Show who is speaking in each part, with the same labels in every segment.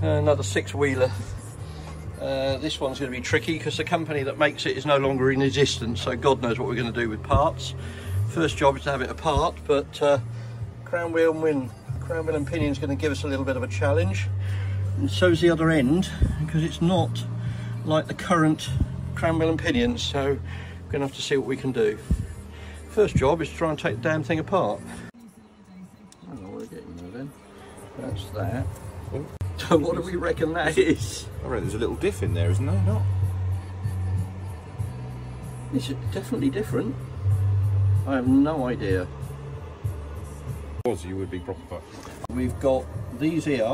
Speaker 1: Another six-wheeler. This one's going to be tricky because the company that makes it is no longer in existence, so God knows what we're going to do with parts. First job is to have it apart, but crown wheel and pinion is going to give us a little bit of a challenge, and so is the other end, because it's not like the current crown wheel and pinions, so we're going to have to see what we can do. First job is to try and take the damn thing apart. I don't know what we're getting there then. That's that. So what do we reckon that is?
Speaker 2: I reckon there's a little diff in there, isn't there? Not?
Speaker 1: Is it definitely different? I have no idea.
Speaker 2: You would be proper.
Speaker 1: We've got these here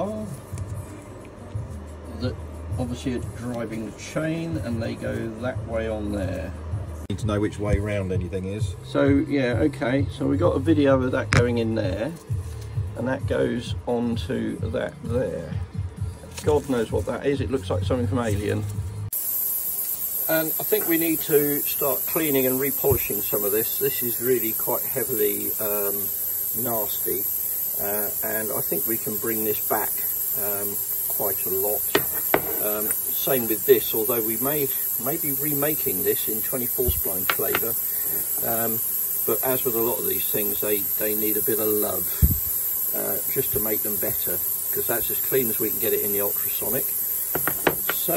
Speaker 1: that obviously are driving the chain, and they go that way on there.
Speaker 2: Need to know which way round anything is.
Speaker 1: So yeah, okay, so we got a video of that going in there, and that goes onto that there. God knows what that is. It looks like something from Alien. And I think we need to start cleaning and repolishing some of this. This is really quite heavily nasty, and I think we can bring this back quite a lot. Same with this, although we may be remaking this in 24 spline flavour, but as with a lot of these things, they need a bit of love just to make them better, because that's as clean as we can get it in the ultrasonic. So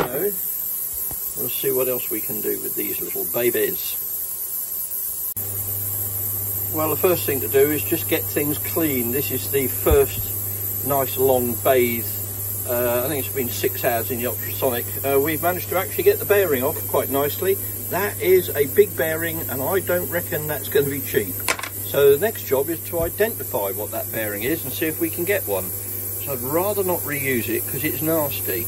Speaker 1: we'll see what else we can do with these little babies. Well, the first thing to do is just get things clean. This is the first nice long bathe. I think it's been 6 hours in the ultrasonic. We've managed to actually get the bearing off quite nicely. That is a big bearing, and I don't reckon that's going to be cheap. So the next job is to identify what that bearing is and see if we can get one. So I'd rather not reuse it because it's nasty.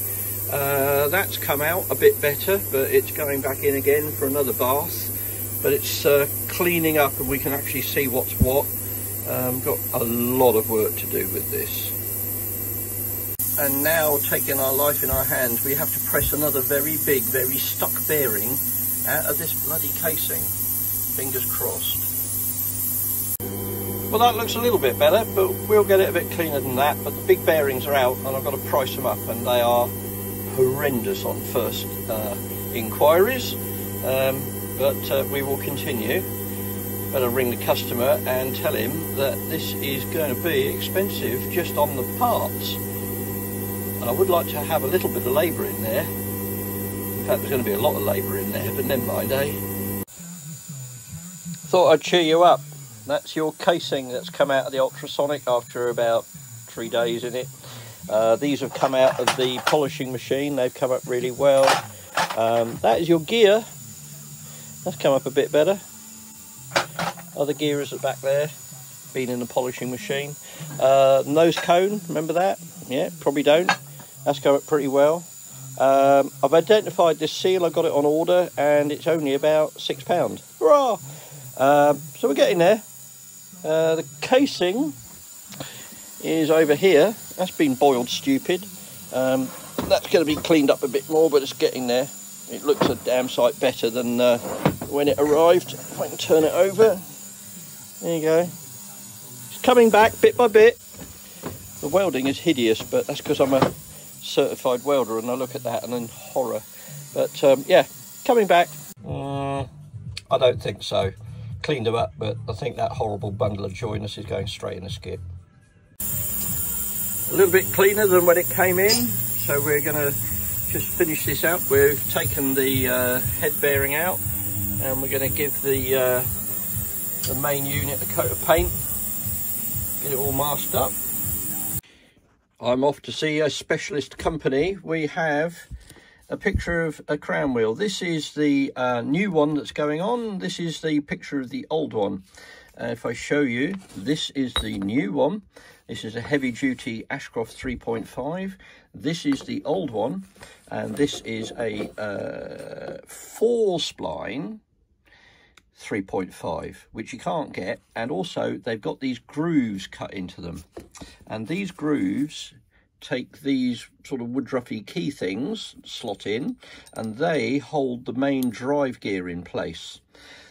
Speaker 1: That's come out a bit better, but it's going back in again for another bath. But it's cleaning up, and we can actually see what's what. Got a lot of work to do with this. And now, taking our life in our hands, we have to press another very big, very stuck bearing out of this bloody casing. Fingers crossed. Well, that looks a little bit better, but we'll get it a bit cleaner than that. But the big bearings are out, and I've got to price them up, and they are horrendous on first inquiries. But we will continue. Better ring the customer and tell him that this is going to be expensive just on the parts. And I would like to have a little bit of labour in there. In fact, there's going to be a lot of labour in there, but never mind, eh? Thought I'd cheer you up. That's your casing that's come out of the ultrasonic after about 3 days in it. These have come out of the polishing machine. They've come up really well. That is your gear. That's come up a bit better. Other gear is at the back there, been in the polishing machine. Nose cone, remember that? Yeah, probably don't. That's come up pretty well. I've identified this seal. I got it on order, and it's only about £6. Hurrah! So we're getting there. The casing is over here. That's been boiled stupid. That's going to be cleaned up a bit more, but it's getting there. It looks a damn sight better than when it arrived. If I can turn it over. There you go. It's coming back bit by bit. The welding is hideous, but that's because I'm a certified welder, and I look at that and then horror. But yeah, coming back. I don't think so. Cleaned them up, but I think that horrible bundle of joiners is going straight in the skip. A little bit cleaner than when it came in, so we're going to just finish this up. We've taken the head bearing out, and we're going to give the main unit a coat of paint, get it all masked up. I'm off to see a specialist company. We have a picture of a crown wheel. This is the new one that's going on. This is the picture of the old one. If I show you, this is the new one. This is a heavy duty Ashcroft 3.5. This is the old one, and this is a 4 spline 3.5, which you can't get. And also they've got these grooves cut into them, and these grooves take these sort of woodruffy key things, slot in, and they hold the main drive gear in place.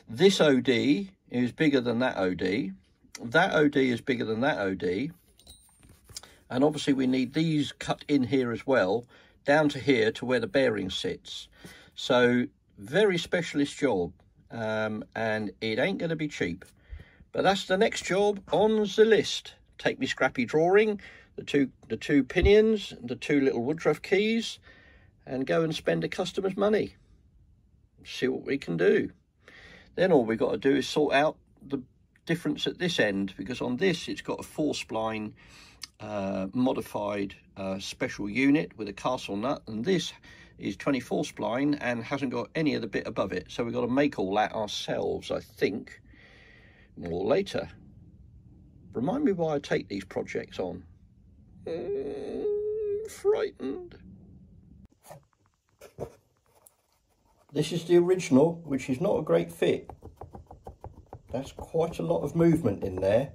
Speaker 1: This OD is bigger than that OD. That OD is bigger than that OD. And obviously we need these cut in here as well, down to here to where the bearing sits. So very specialist job, and it ain't going to be cheap. But that's the next job on the list. Take me scrappy drawing, the two pinions, the two little woodruff keys, and go and spend a customer's money. See what we can do. Then all we've got to do is sort out the difference at this end, because on this it's got a 4-spline modified special unit with a castle nut, and this is 24 spline and hasn't got any of the bit above it. So we've got to make all that ourselves, I think, more later. Remind me why I take these projects on. Frightened. This is the original, which is not a great fit. That's quite a lot of movement in there,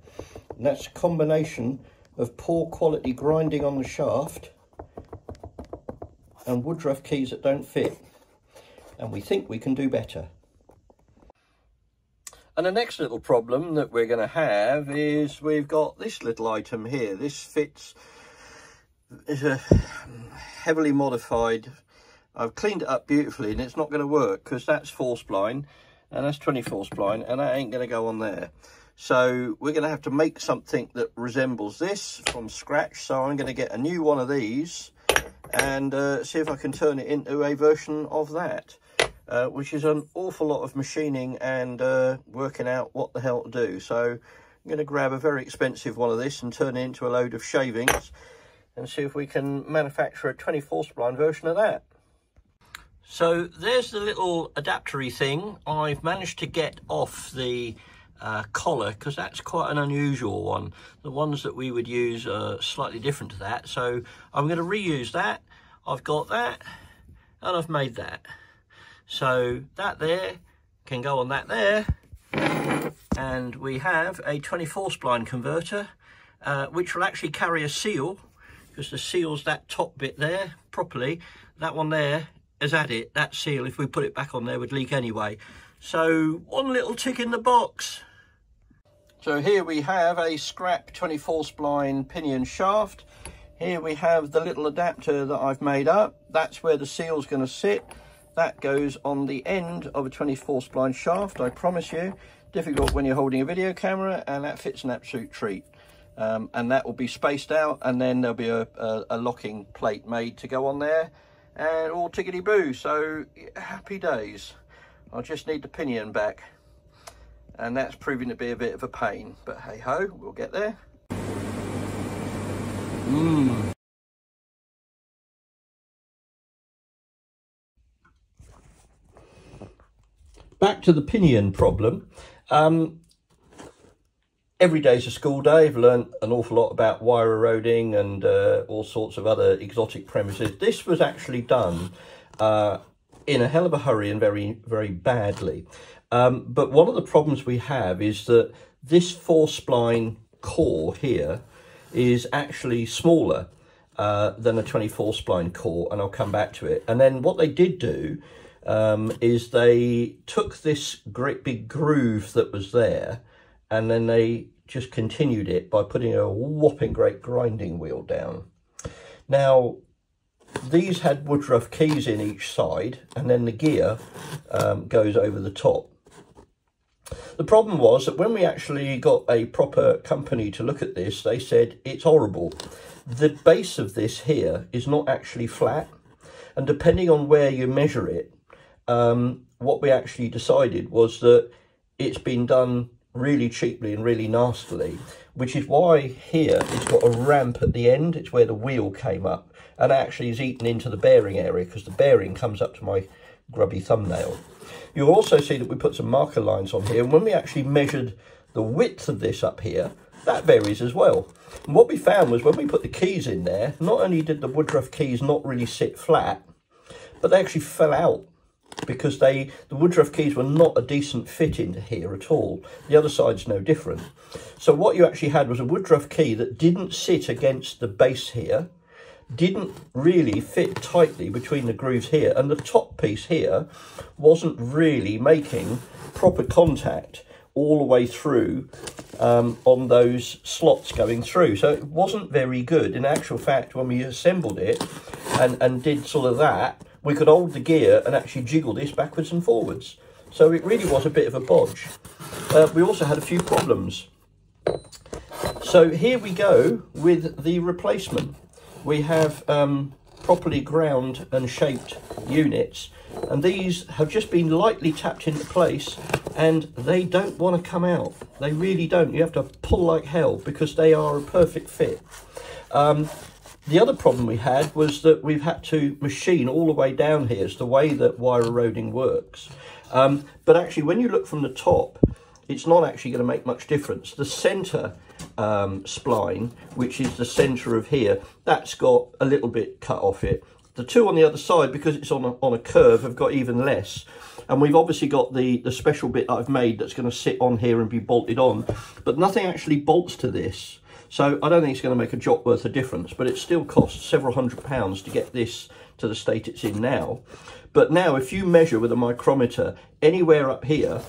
Speaker 1: and that's a combination of poor quality grinding on the shaft and woodruff keys that don't fit, and we think we can do better. And the next little problem that we're going to have is we've got this little item here. This fits, is a heavily modified. I've cleaned it up beautifully, and it's not going to work because that's 4 spline and that's 24 spline, and that ain't going to go on there. So we're going to have to make something that resembles this from scratch. So I'm going to get a new one of these and see if I can turn it into a version of that, which is an awful lot of machining and working out what the hell to do. So I'm going to grab a very expensive one of this and turn it into a load of shavings and see if we can manufacture a 24 spline version of that. So there's the little adaptery thing. I've managed to get off the collar, because that's quite an unusual one. The ones that we would use are slightly different to that, so I'm going to reuse that. I've got that and I've made that, so that there can go on that there, and we have a 24 spline converter which will actually carry a seal, because the seal's that top bit there properly. That one there has had it. That seal, if we put it back on there, would leak anyway. So one little tick in the box. So here we have a scrap 24 spline pinion shaft. Here we have the little adapter that I've made up. That's where the seal's going to sit. That goes on the end of a 24 spline shaft, I promise you. Difficult when you're holding a video camera, and that fits an absolute treat. And that will be spaced out, and then there'll be a locking plate made to go on there, and all tickety-boo. So happy days. I just need the pinion back, and that's proving to be a bit of a pain, but hey ho, we'll get there. Back to the pinion problem. Every day's a school day. I've learned an awful lot about wire eroding and all sorts of other exotic premises. This was actually done in a hell of a hurry and very, very badly. But one of the problems we have is that this 4 spline core here is actually smaller than a 24 spline core, and I'll come back to it. And then what they did do is they took this great big groove that was there, and then they just continued it by putting a whopping great grinding wheel down. Now, these had woodruff keys in each side, and then the gear goes over the top. The problem was that when we actually got a proper company to look at this, they said it's horrible. The base of this here is not actually flat, and depending on where you measure it, what we actually decided was that it's been done really cheaply and really nastily, which is why here it's got a ramp at the end. It's where the wheel came up, and actually is eaten into the bearing area, because the bearing comes up to my grubby thumbnail. You'll also see that we put some marker lines on here, and when we actually measured the width of this up here, that varies as well. And what we found was when we put the keys in there, not only did the woodruff keys not really sit flat, but they actually fell out, because the woodruff keys were not a decent fit into here at all. The other side's no different. So what you actually had was a woodruff key that didn't sit against the base here, didn't really fit tightly between the grooves here, and the top piece here wasn't really making proper contact all the way through on those slots going through. So it wasn't very good. In actual fact, when we assembled it and did sort of that, we could hold the gear and actually jiggle this backwards and forwards. So it really was a bit of a bodge. We also had a few problems. So here we go with the replacement. We have properly ground and shaped units, and these have just been lightly tapped into place, and they don't want to come out. They really don't. You have to pull like hell because they are a perfect fit. The other problem we had was that we've had to machine all the way down here. It's the way that wire eroding works. But actually, when you look from the top, it's not actually going to make much difference. The centre spline, which is the centre of here, that's got a little bit cut off it. The two on the other side, because it's on a curve, have got even less. And we've obviously got the special bit that I've made that's going to sit on here and be bolted on. But nothing actually bolts to this. So I don't think it's going to make a jot worth of difference. But it still costs several £100s to get this to the state it's in now. But now if you measure with a micrometer anywhere up here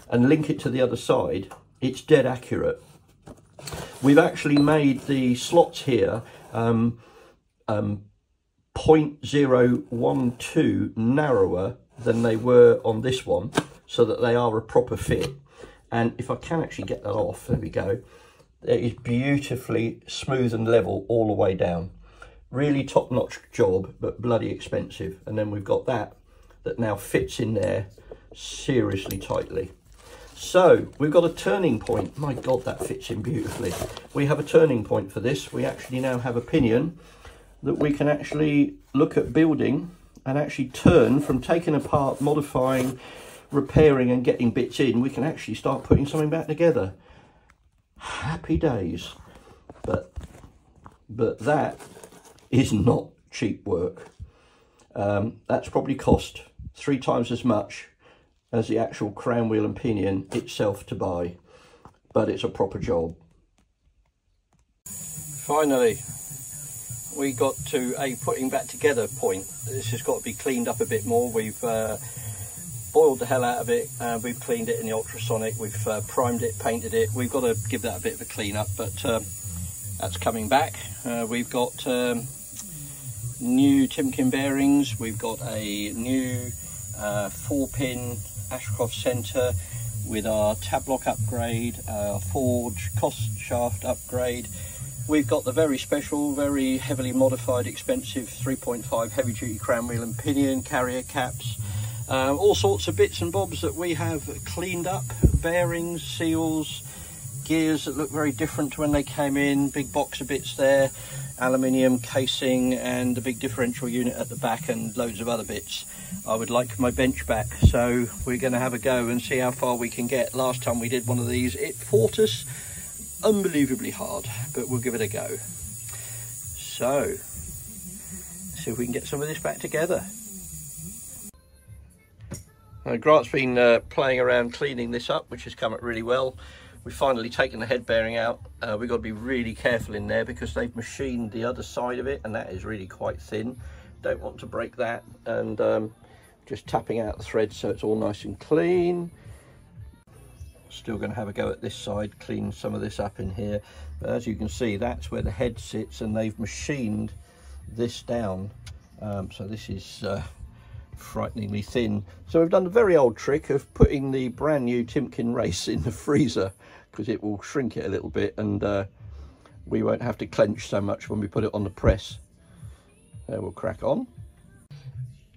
Speaker 1: and link it to the other side, it's dead accurate. We've actually made the slots here 0.012 narrower than they were on this one, so that they are a proper fit. And if I can actually get that off, there we go. It is beautifully smooth and level all the way down. Really top-notch job, but bloody expensive. And then we've got that now fits in there seriously tightly. So we've got a turning point. My God, that fits in beautifully. We have a turning point for this. We actually now have a pinion that we can actually look at building and actually turn from taking apart, modifying, repairing and getting bits in. We can actually start putting something back together. Happy days. But that is not cheap work. That's probably cost 3 times as much as the actual crown wheel and pinion itself to buy, but it's a proper job. Finally, we got to a putting back together point. This has got to be cleaned up a bit more. We've boiled the hell out of it, we've cleaned it in the ultrasonic, we've primed it, painted it. We've got to give that a bit of a clean up, but that's coming back. We've got new Timken bearings, we've got a new 4-pin Ashcroft centre with our tab lock upgrade, our forge cost shaft upgrade. We've got the very special, very heavily modified, expensive 3.5 heavy duty crown wheel and pinion, carrier caps, all sorts of bits and bobs that we have cleaned up, bearings, seals, gears that look very different to when they came in, big box of bits there, aluminium casing and the big differential unit at the back and loads of other bits. I would like my bench back, so we're going to have a go and see how far we can get. Last time we did one of these, it fought us unbelievably hard, but we'll give it a go. So, see if we can get some of this back together. Grant's been playing around cleaning this up, which has come out really well. We've finally taken the head bearing out. We've got to be really careful in there because they've machined the other side of it, and that is really quite thin. Don't want to break that, and just tapping out the threads so it's all nice and clean. Still going to have a go at this side, clean some of this up in here. But as you can see, that's where the head sits, and they've machined this down. So this is frighteningly thin. So we've done a very old trick of putting the brand new Timken Race in the freezer, because it will shrink it a little bit, and we won't have to clench so much when we put it on the press. We'll crack on.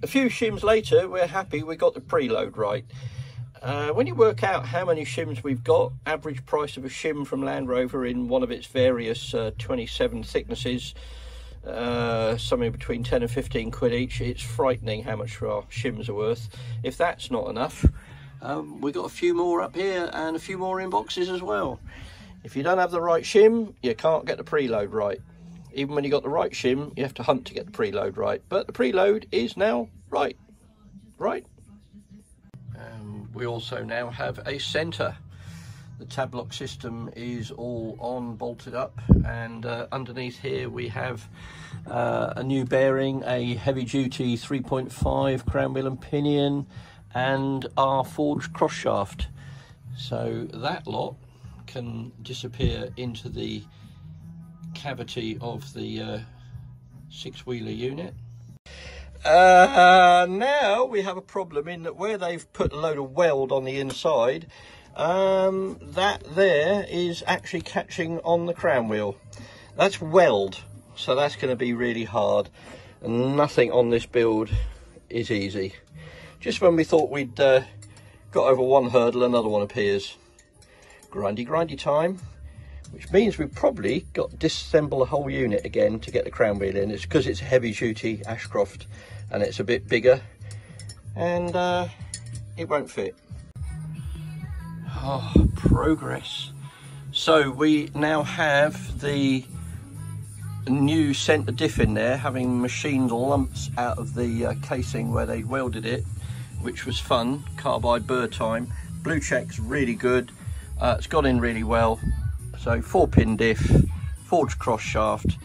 Speaker 1: A few shims later, we're happy we got the preload right. When you work out how many shims we've got, average price of a shim from Land Rover in one of its various 27 thicknesses, somewhere between 10 and 15 quid each, it's frightening how much our shims are worth. If that's not enough, we've got a few more up here and a few more in boxes as well. If you don't have the right shim, you can't get the preload right. Even when you got the right shim, you have to hunt to get the preload right. But the preload is now right. We also now have a centre. The tab lock system is all on, bolted up, and underneath here we have a new bearing, a heavy duty 3.5 crown wheel and pinion, and our forged cross shaft. So that lot can disappear into the cavity of the six-wheeler unit. Now we have a problem in that where they've put a load of weld on the inside, that there is actually catching on the crown wheel. That's weld, so that's going to be really hard, and nothing on this build is easy. Just when we thought we'd got over one hurdle, another one appears. Grindy time, which means we've probably got to disassemble the whole unit again to get the crown wheel in. It's because it's heavy duty Ashcroft and it's a bit bigger, and it won't fit. Oh, progress. So we now have the new centre diff in there, having machined lumps out of the casing where they welded it, which was fun. Carbide burr time. Blue check's really good. It's got in really well. So 4-pin diff, forged cross shaft,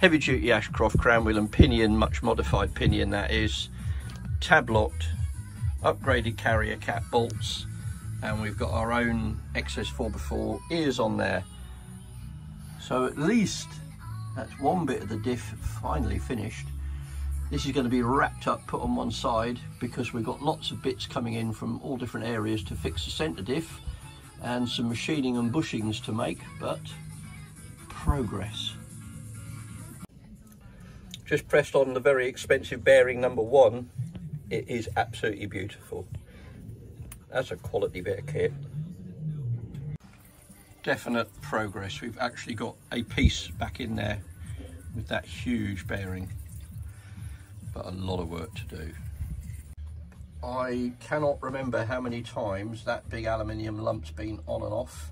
Speaker 1: heavy duty Ashcroft crown wheel and pinion, much modified pinion that is, tab locked, upgraded carrier cap bolts, and we've got our own XS 4x4 ears on there. So at least that's one bit of the diff finally finished. This is going to be wrapped up, put on one side, because we've got lots of bits coming in from all different areas to fix the centre diff, and some machining and bushings to make, but progress. Just pressed on the very expensive bearing number 1. It is absolutely beautiful. That's a quality bit of kit. Definite progress. We've actually got a piece back in there with that huge bearing, but a lot of work to do. I cannot remember how many times that big aluminium lump's been on and off.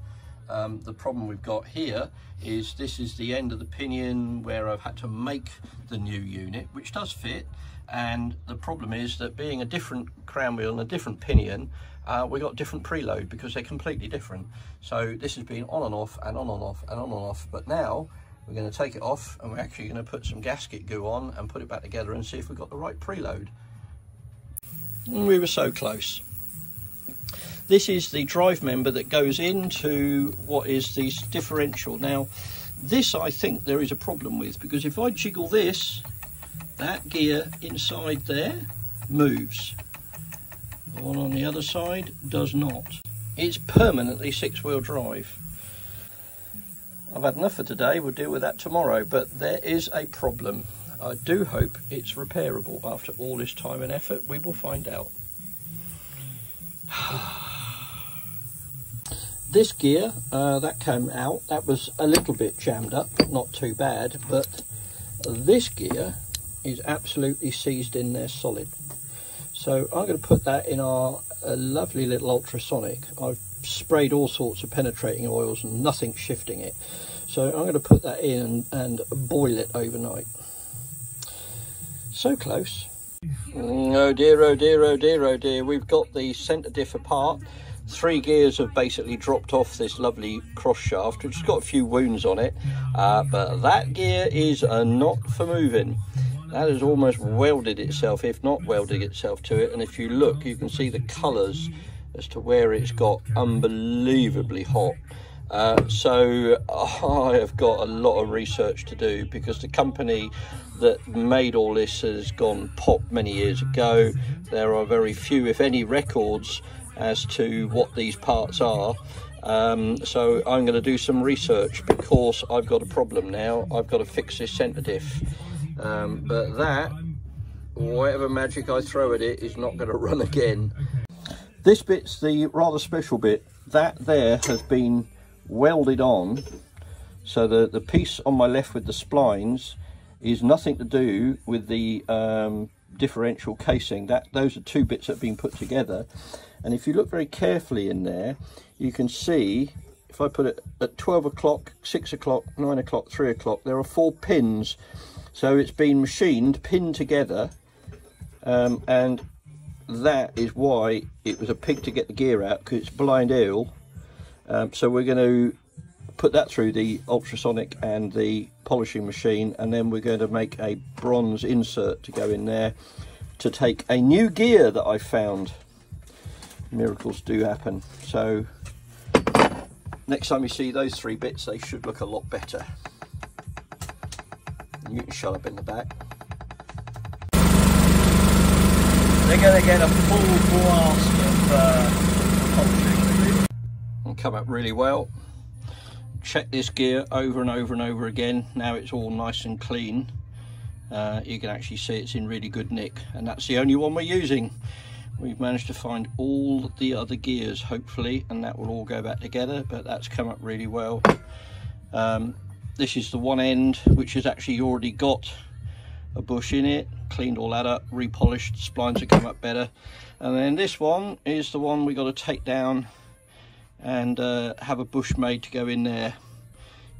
Speaker 1: The problem we've got here is this is the end of the pinion where I've had to make the new unit, which does fit, and the problem is that being a different crown wheel and a different pinion, we got different preload because they're completely different. So this has been on and off and on and off and on and off, but now we're going to take it off and we're actually going to put some gasket goo on and put it back together and see if we've got the right preload. We were so close. This is the drive member that goes into what is the differential. Now this I think there is a problem with, because if I jiggle this, that gear inside there moves. The one on the other side does not. It's permanently 6-wheel drive. I've had enough for today, we'll deal with that tomorrow, but there is a problem. I do hope it's repairable after all this time and effort. We will find out. This gear, that came out, that was a little bit jammed up, not too bad, but this gear is absolutely seized in there solid. So I'm going to put that in our lovely little ultrasonic. I've sprayed all sorts of penetrating oils and nothing's shifting it. So I'm going to put that in and boil it overnight. So close. Oh dear, oh dear, oh dear, oh dear. We've got the centre diff apart. 3 gears have basically dropped off this lovely cross shaft, which has got a few wounds on it, but that gear is not for moving. That has almost welded itself, if not welded itself to it, and if you look you can see the colours as to where it's got unbelievably hot. So I have got a lot of research to do, because the company that made all this has gone pop many years ago. There are very few, if any, records as to what these parts are. So I'm going to do some research, because I've got a problem now. I've got to fix this centre diff. But that, whatever magic I throw at it, is not going to run again. This bit's the rather special bit. That there has been welded on, so the piece on my left with the splines is nothing to do with the differential casing. Those are 2 bits that have been put together, and if you look very carefully in there, you can see, if I put it at 12 o'clock, 6 o'clock, 9 o'clock, 3 o'clock, there are 4 pins. So it's been machined, pinned together, and that is why it was a pig to get the gear out, because it's blind eel. So we're going to put that through the ultrasonic and the polishing machine, and then we're going to make a bronze insert to go in there to take a new gear that I found. Miracles do happen. So next time you see those 3 bits, they should look a lot better. You can shut up in the back.
Speaker 3: They're going to get a full blast of polishing.
Speaker 1: And come up really well. Check this gear over and over and over again. Now it's all nice and clean. You can actually see it's in really good nick, and that's the only one we're using. We've managed to find all the other gears, hopefully, and that will all go back together, but that's come up really well. This is the one end which has actually already got a bush in it. Cleaned all that up, repolished, splines have come up better. And then this one is the one we got to take down and have a bush made to go in there.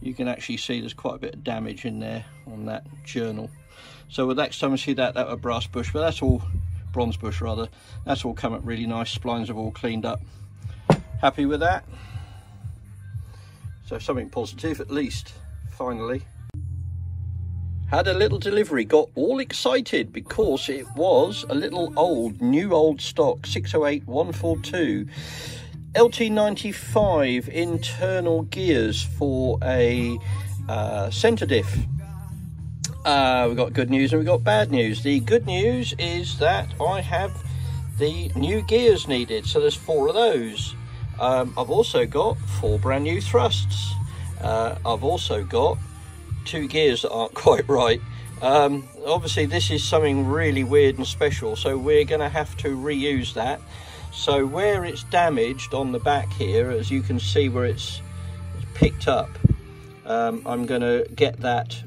Speaker 1: You can actually see there's quite a bit of damage in there on that journal. So the next time I see that was brass bush, but that's all, bronze bush rather, that's all come up really nice. Splines have all cleaned up. Happy with that. So something positive at least, finally. Had a little delivery, got all excited because it was a little new old stock 608-142 LT95 internal gears for a centre diff. We've got good news and we've got bad news. The good news is that I have the new gears needed, so there's 4 of those. I've also got 4 brand new thrusts. I've also got 2 gears that aren't quite right. Obviously this is something really weird and special, so we're going to have to reuse that. So where it's damaged on the back here, as you can see where it's picked up, I'm going to get that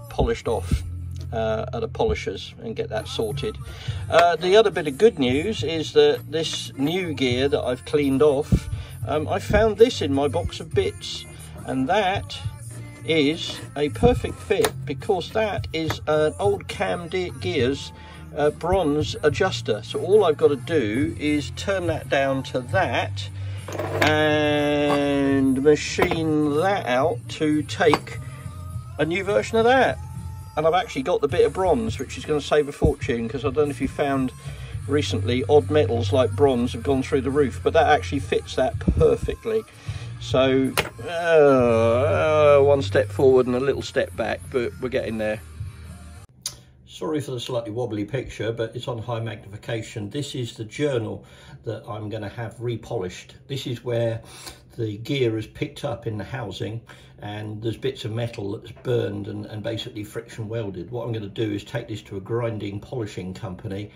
Speaker 1: polished off at a polisher's and get that sorted. The other bit of good news is that this new gear that I've cleaned off, I found this in my box of bits, and that is a perfect fit because that is an old Cam Gears bronze adjuster. So all I've got to do is turn that down to that and machine that out to take a new version of that. And I've actually got the bit of bronze, which is going to save a fortune, because I don't know if you found recently odd metals like bronze have gone through the roof, but that actually fits that perfectly. So one step forward and a little step back, but we're getting there. Sorry for the slightly wobbly picture, but it's on high magnification. This is the journal that I'm going to have repolished. This is where the gear is picked up in the housing and there's bits of metal that's burned and basically friction welded. What I'm going to do is take this to a grinding polishing company.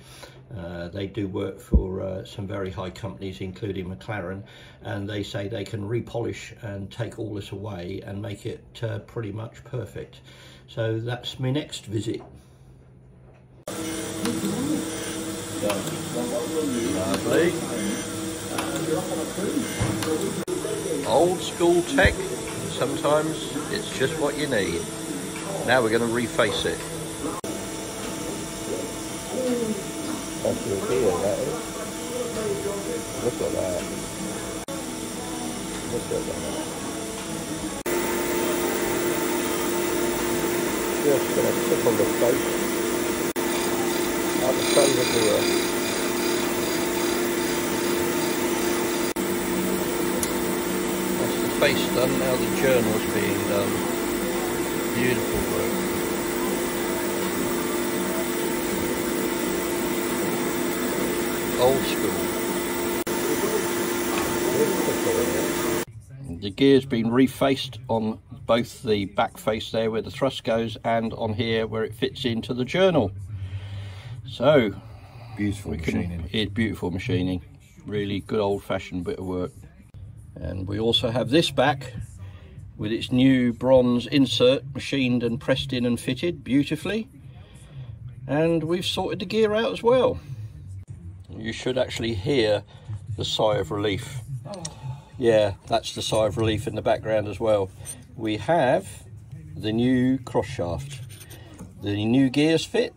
Speaker 1: They do work for some very high companies, including McLaren, and they say they can repolish and take all this away and make it pretty much perfect. So that's my next visit. Lovely. Old school tech, sometimes it's just what you need. Now we're going to reface it. That's your gear, that is. Look at that. Look at that. Just going to tickle the face out the front of the gear. That's the face done, now the journal's being done. Beautiful work. Old school. The gear's been refaced on both the back face there where the thrust goes and on here where it fits into the journal. So
Speaker 2: beautiful machining.
Speaker 1: It's beautiful machining. Really good old-fashioned bit of work. And we also have this back with its new bronze insert machined and pressed in and fitted beautifully. And we've sorted the gear out as well. You should actually hear the sigh of relief. Yeah, that's the sigh of relief in the background as well. We have the new cross shaft, the new gears fit,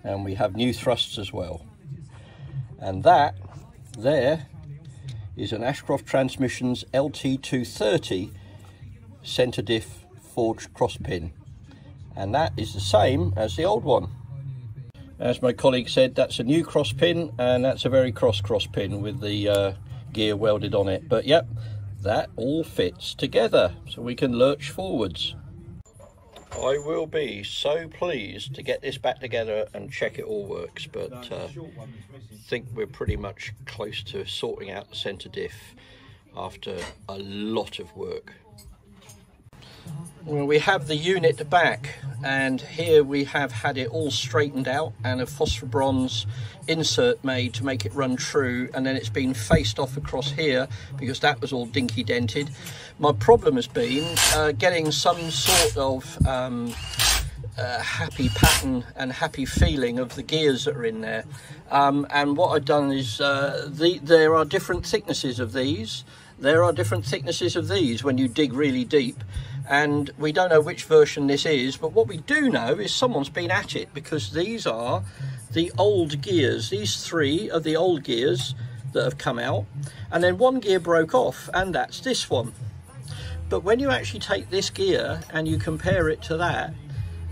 Speaker 1: and we have new thrusts as well. And that there is an Ashcroft Transmissions LT230 centre diff forged cross pin, and that is the same as the old one. As my colleague said, that's a new cross pin, and that's a very cross pin with the gear welded on it. But yep, that all fits together so we can lurch forwards. I will be so pleased to get this back together and check it all works, but I think we're pretty much close to sorting out the centre diff after a lot of work. Well, we have the unit back, and here we have had it all straightened out and a phosphor bronze insert made to make it run true, and then it's been faced off across here because that was all dinky dented. My problem has been getting some sort of happy pattern and happy feeling of the gears that are in there, and what I've done is there are different thicknesses of these. There are different thicknesses of these when you dig really deep, and we don't know which version this is, but what we do know is someone's been at it, because these are the old gears. These three are the old gears that have come out, and then one gear broke off, and that's this one. But when you actually take this gear and you compare it to that,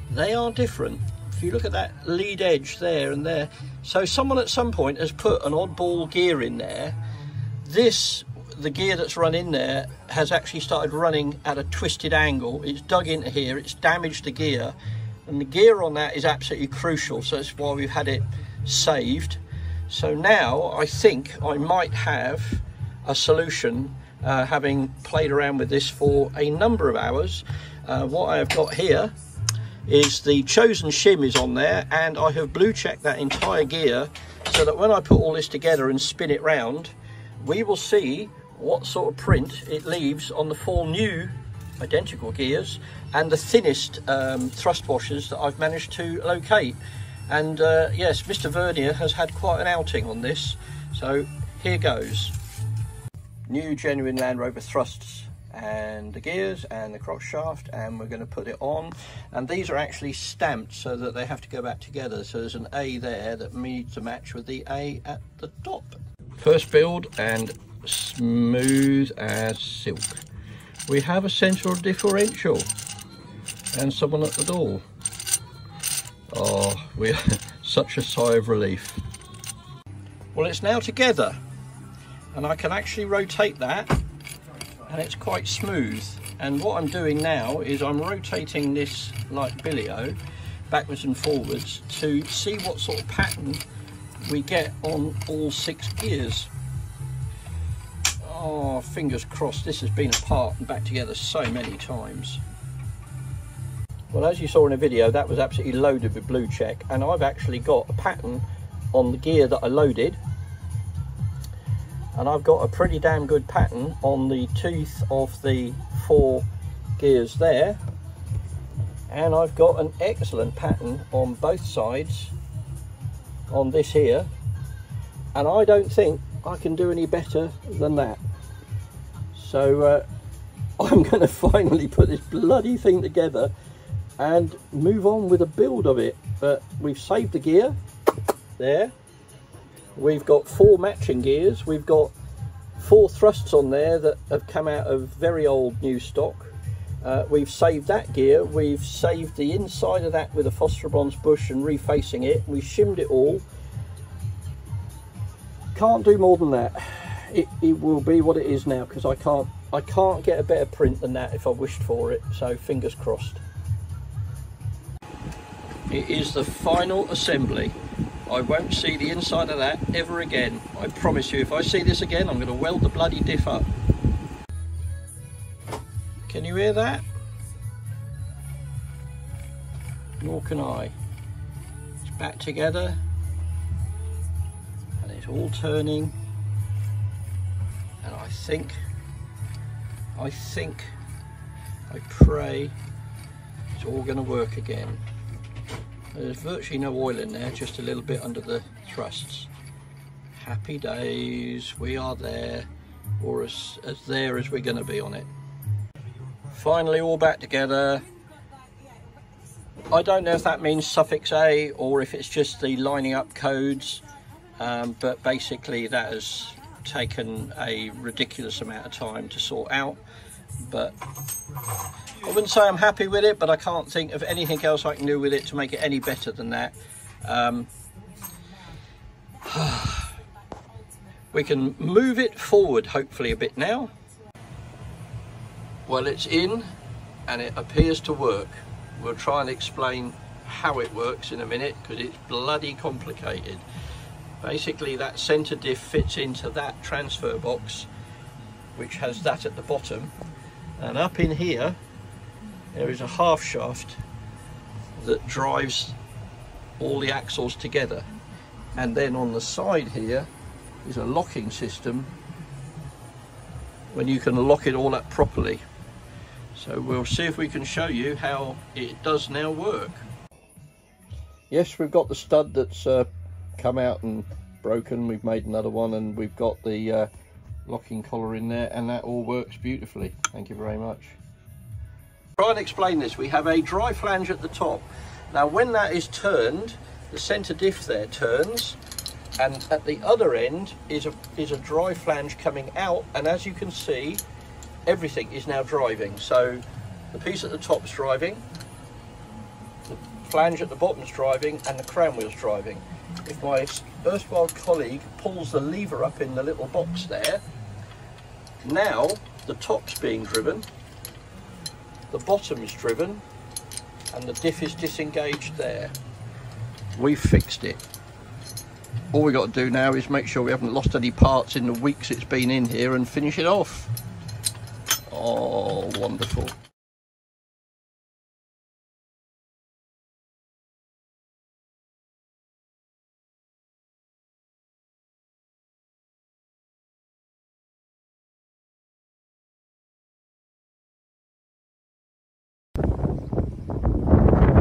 Speaker 1: they are different. If you look at that lead edge there and there, so someone at some point has put an oddball gear in there. The gear that's run in there has actually started running at a twisted angle. It's dug into here, it's damaged the gear, and the gear on that is absolutely crucial, so that's why we've had it saved. So now I think I might have a solution, having played around with this for a number of hours. What I have got here is the chosen shim is on there, and I have blue checked that entire gear so that when I put all this together and spin it round, we will see what sort of print it leaves on the 4 new identical gears and the thinnest thrust washers that I've managed to locate. And yes, Mr. Vernier has had quite an outing on this, so here goes. New genuine Land Rover thrusts and the gears and the cross shaft, and we're going to put it on, and these are actually stamped so that they have to go back together, so there's an A there that needs to match with the A at the top. First build, and smooth as silk. We have a central differential and someone at the door. Oh, we're such a sigh of relief. Well, it's now together, and I can actually rotate that, and it's quite smooth. And what I'm doing now is I'm rotating this like billio backwards and forwards to see what sort of pattern we get on all 6 gears. Oh, fingers crossed. This has been apart and back together so many times. Well, as you saw in the video, that was absolutely loaded with blue check, and I've actually got a pattern on the gear that I loaded, and I've got a pretty damn good pattern on the teeth of the 4 gears there, and I've got an excellent pattern on both sides on this here, and I don't think I can do any better than that. So I'm going to finally put this bloody thing together and move on with a build of it. But we've saved the gear there. We've got 4 matching gears. We've got 4 thrusts on there that have come out of very old new stock. We've saved that gear. We've saved the inside of that with a phosphor bronze bush and refacing it. We shimmed it all. Can't do more than that. It will be what it is now, because I can't get a better print than that if I wished for it, so fingers crossed. It is the final assembly. I won't see the inside of that ever again. I promise you, if I see this again, I'm going to weld the bloody diff up. Can you hear that? Nor can I. It's back together, and it's all turning. And I pray it's all going to work again. There's virtually no oil in there, just a little bit under the thrusts. Happy days, we are there, or as there as we're going to be on it. Finally all back together. I don't know if that means suffix A or if it's just the lining up codes, but basically that has taken a ridiculous amount of time to sort out. But I wouldn't say I'm happy with it, but I can't think of anything else I can do with it to make it any better than that. We can move it forward hopefully a bit now. Well, it's in and it appears to work. We'll try and explain how it works in a minute because it's bloody complicated. Basically that centre diff fits into that transfer box which has that at the bottom, and up in here there is a half shaft that drives all the axles together, and then on the side here is a locking system when you can lock it all up properly. So we'll see if we can show you how it does now work. Yes, we've got the stud that's come out and broken. We've made another one, and we've got the locking collar in there, and that all works beautifully. Thank you very much. Try and explain this. We have a dry flange at the top. Now when that is turned, the centre diff there turns, and at the other end is a dry flange coming out, and as you can see, everything is now driving. So the piece at the top's driving, the flange at the bottom's driving, and the crown wheel's driving. If my erstwhile colleague pulls the lever up in the little box there, now the top's being driven, the bottom is driven, and the diff is disengaged there. We've fixed it. All we got to do now is make sure we haven't lost any parts in the weeks it's been in here and finish it off. Oh, wonderful.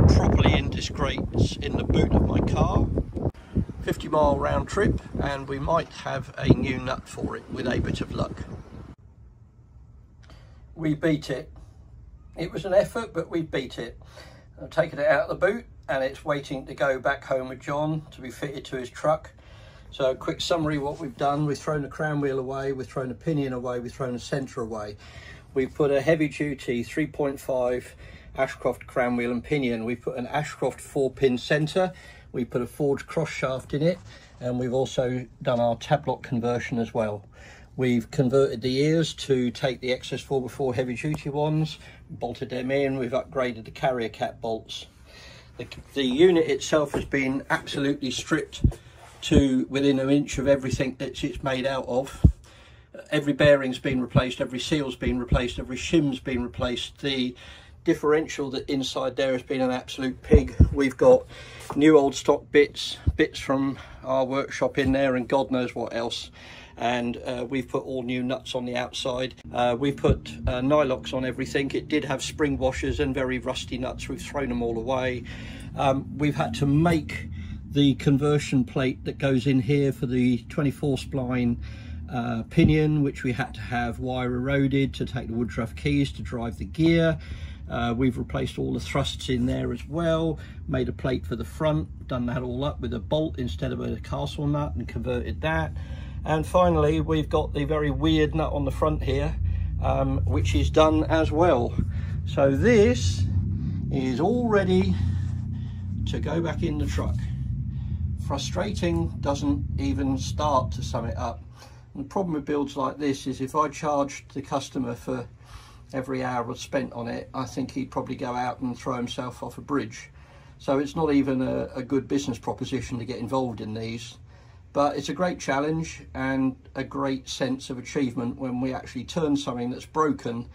Speaker 1: Properly in disgrace in the boot of my car. 50-mile round trip, and we might have a new nut for it with a bit of luck. We beat it. It was an effort, but we beat it. I've taken it out of the boot and it's waiting to go back home with John to be fitted to his truck. So quick summary what we've done: we've thrown the crown wheel away, we've thrown the pinion away, we've thrown the centre away. We've put a heavy duty 3.5 Ashcroft crown wheel and pinion. We've put an Ashcroft 4-pin centre. We put a forged cross shaft in it, and we've also done our tab lock conversion as well. We've converted the ears to take the XS 4x4 heavy duty ones, bolted them in. We've upgraded the carrier cap bolts. The unit itself has been absolutely stripped to within an inch of everything that it's made out of. Every bearing's been replaced, every seal's been replaced, every shim's been replaced. The differential that inside there has been an absolute pig. We've got new old stock bits from our workshop in there, and God knows what else. And we've put all new nuts on the outside. We put nylocks on everything. It did have spring washers and very rusty nuts. We've thrown them all away. We've had to make the conversion plate that goes in here for the 24 spline pinion, which we had to have wire eroded to take the Woodruff keys to drive the gear. We've replaced all the thrusts in there as well, made a plate for the front, done that all up with a bolt instead of a castle nut and converted that. And finally we've got the very weird nut on the front here, which is done as well. So this is all ready to go back in the truck. Frustrating doesn't even start to sum it up. And the problem with builds like this is if I charged the customer for every hour spent on it, I think he'd probably go out and throw himself off a bridge. So it's not even a good business proposition to get involved in these, but it's a great challenge and a great sense of achievement when we actually turn something that's broken,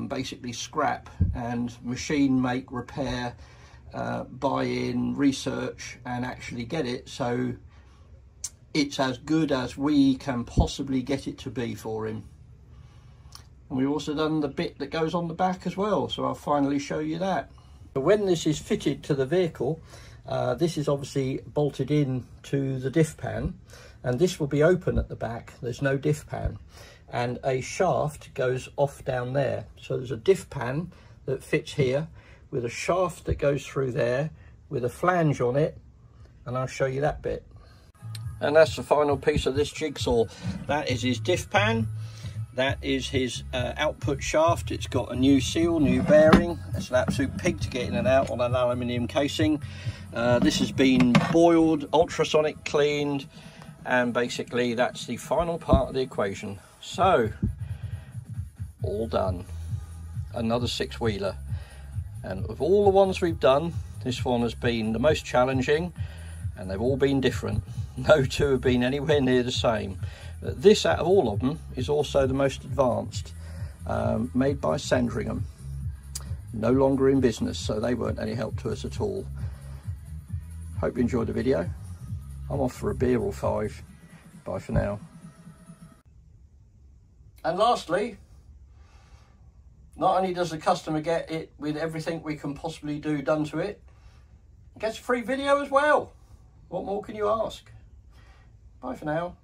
Speaker 1: basically scrap, and machine, make, repair, buy in, research, and actually get it so it's as good as we can possibly get it to be for him. And we've also done the bit that goes on the back as well, so I'll finally show you that. When this is fitted to the vehicle, this is obviously bolted in to the diff pan, and this will be open at the back. There's no diff pan, and a shaft goes off down there. So there's a diff pan that fits here with a shaft that goes through there with a flange on it, and I'll show you that bit. And that's the final piece of this jigsaw. That is his diff pan. That is his output shaft. It's got a new seal, new bearing. It's an absolute pig to get in and out on an aluminium casing. This has been boiled, ultrasonic cleaned, and basically that's the final part of the equation. So, all done. another 6-wheeler. And of all the ones we've done, this one has been the most challenging, and they've all been different. No two have been anywhere near the same. This, out of all of them, is also the most advanced, made by Sandringham. No longer in business, so they weren't any help to us at all. Hope you enjoyed the video. I'm off for a beer or 5. Bye for now. And lastly, not only does the customer get it with everything we can possibly do done to it, it gets a free video as well. What more can you ask? Bye for now.